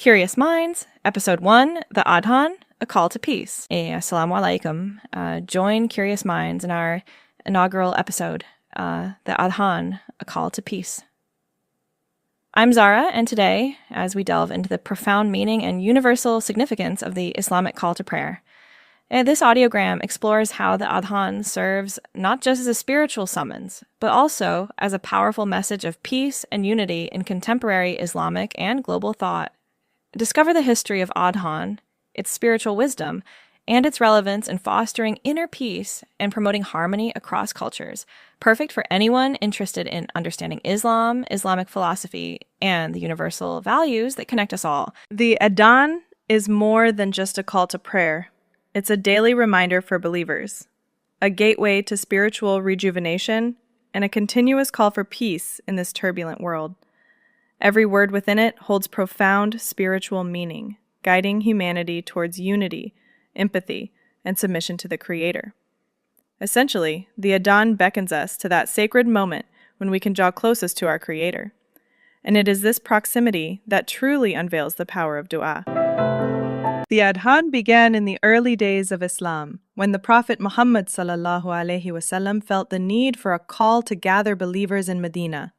Curious Minds, Episode 1, The Adhan, A Call to Peace. Assalamu Alayikum. Join Curious Minds in our inaugural episode, The Adhan, A Call to Peace. I'm Zara, and today, as we delve into the profound meaning and universal significance of the Islamic call to prayer, this audiogram explores how the Adhan serves not just as a spiritual summons, but also as a powerful message of peace and unity in contemporary Islamic and global thought. Discover the history of Adhan, its spiritual wisdom, and its relevance in fostering inner peace and promoting harmony across cultures, perfect for anyone interested in understanding Islam, Islamic philosophy, and the universal values that connect us all. The Adhan is more than just a call to prayer. It's a daily reminder for believers, a gateway to spiritual rejuvenation, and a continuous call for peace in this turbulent world. Every word within it holds profound spiritual meaning, guiding humanity towards unity, empathy, and submission to the Creator. Essentially, the Adhan beckons us to that sacred moment when we can draw closest to our Creator. And it is this proximity that truly unveils the power of dua. The Adhan began in the early days of Islam, when the Prophet Muhammad ﷺ felt the need for a call to gather believers in Medina.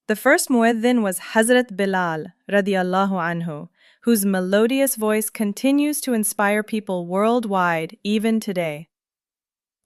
The first muezzin was Hazrat Bilal radiyallahu anhu, whose melodious voice continues to inspire people worldwide even today.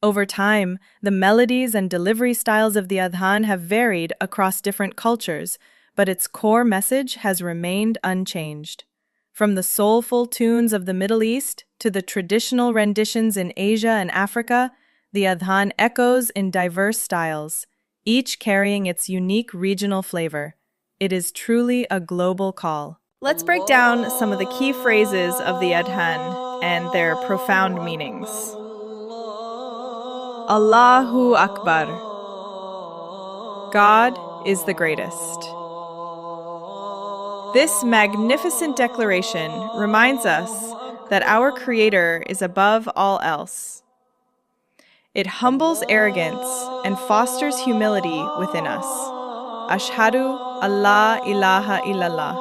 Over time, the melodies and delivery styles of the Adhan have varied across different cultures, but its core message has remained unchanged. From the soulful tunes of the Middle East to the traditional renditions in Asia and Africa, the Adhan echoes in diverse styles, each carrying its unique regional flavor. It is truly a global call. Let's break down some of the key phrases of the Adhan and their profound meanings. Allahu Akbar. God is the greatest. This magnificent declaration reminds us that our Creator is above all else. It humbles arrogance and fosters humility within us. Ashhadu Allah ilaha illallah.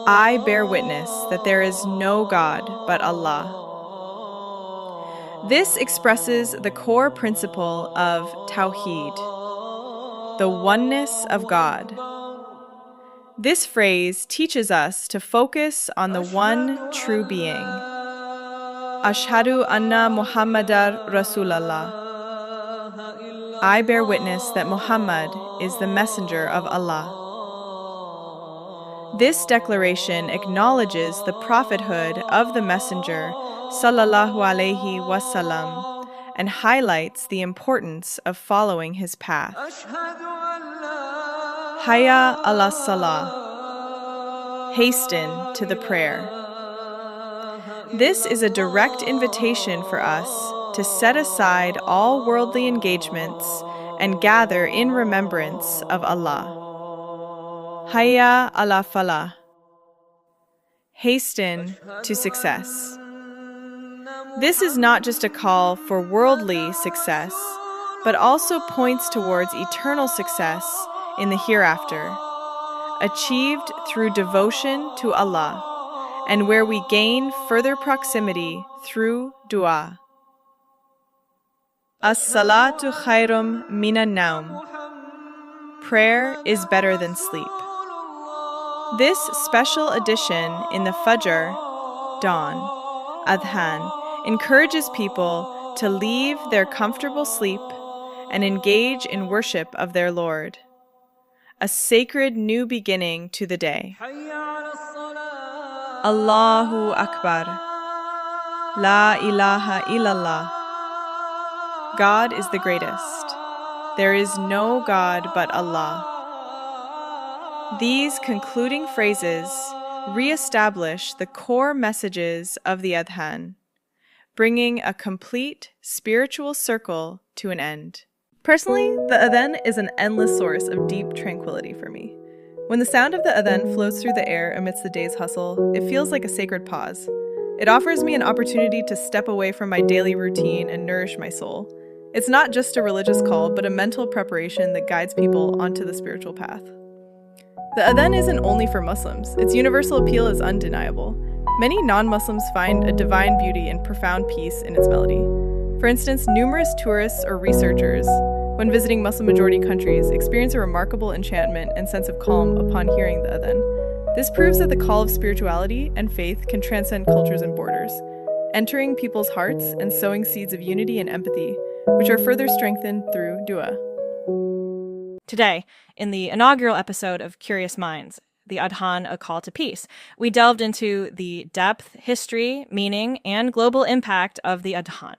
I bear witness that there is no God but Allah. This expresses the core principle of Tawheed, the oneness of God. This phrase teaches us to focus on the one true being. Ashhadu anna Muhammadar Rasulallah. I bear witness that Muhammad is the messenger of Allah. This declaration acknowledges the prophethood of the messenger sallallahu alayhi wasallam and highlights the importance of following his path. Hayya ala salah. Hasten to the prayer. This is a direct invitation for us to set aside all worldly engagements and gather in remembrance of Allah. Hayya ala falah. Hasten to success. This is not just a call for worldly success, but also points towards eternal success in the hereafter, achieved through devotion to Allah, and where we gain further proximity through dua. As-salatu khairum minan naum. Prayer is better than sleep. This special edition in the Fajr, dawn, Adhan, encourages people to leave their comfortable sleep and engage in worship of their Lord. A sacred new beginning to the day. Allahu Akbar. La ilaha illallah. God is the greatest. There is no God but Allah. These concluding phrases re-establish the core messages of the Adhan, bringing a complete spiritual circle to an end. Personally, the Adhan is an endless source of deep tranquility for me. When the sound of the Adhan floats through the air amidst the day's hustle, it feels like a sacred pause. It offers me an opportunity to step away from my daily routine and nourish my soul. It's not just a religious call, but a mental preparation that guides people onto the spiritual path. The Adhan isn't only for Muslims. Its universal appeal is undeniable. Many non-Muslims find a divine beauty and profound peace in its melody. For instance, numerous tourists or researchers, when visiting Muslim-majority countries, experience a remarkable enchantment and sense of calm upon hearing the Adhan. This proves that the call of spirituality and faith can transcend cultures and borders, entering people's hearts and sowing seeds of unity and empathy, which are further strengthened through dua. Today, in the inaugural episode of Curious Minds, the Adhan, A Call to Peace, we delved into the depth, history, meaning, and global impact of the Adhan.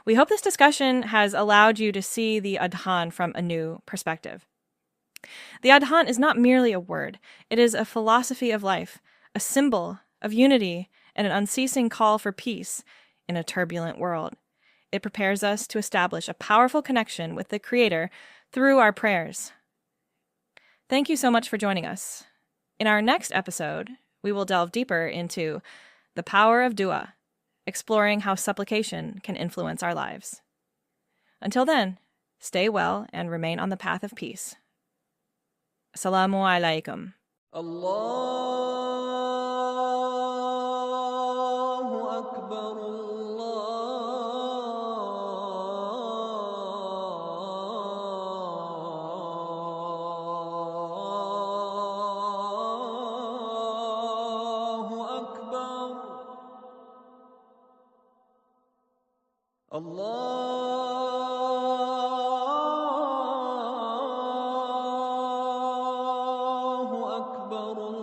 We hope this discussion has allowed you to see the Adhan from a new perspective. The Adhan is not merely a word. It is a philosophy of life, a symbol of unity, and an unceasing call for peace in a turbulent world. It prepares us to establish a powerful connection with the Creator through our prayers. Thank you so much for joining us. In our next episode, we will delve deeper into the power of dua, exploring how supplication can influence our lives. Until then, stay well and remain on the path of peace. Assalamu Alayikum. Allahu Akbar, Allahu Akbar, Allahu Akbar.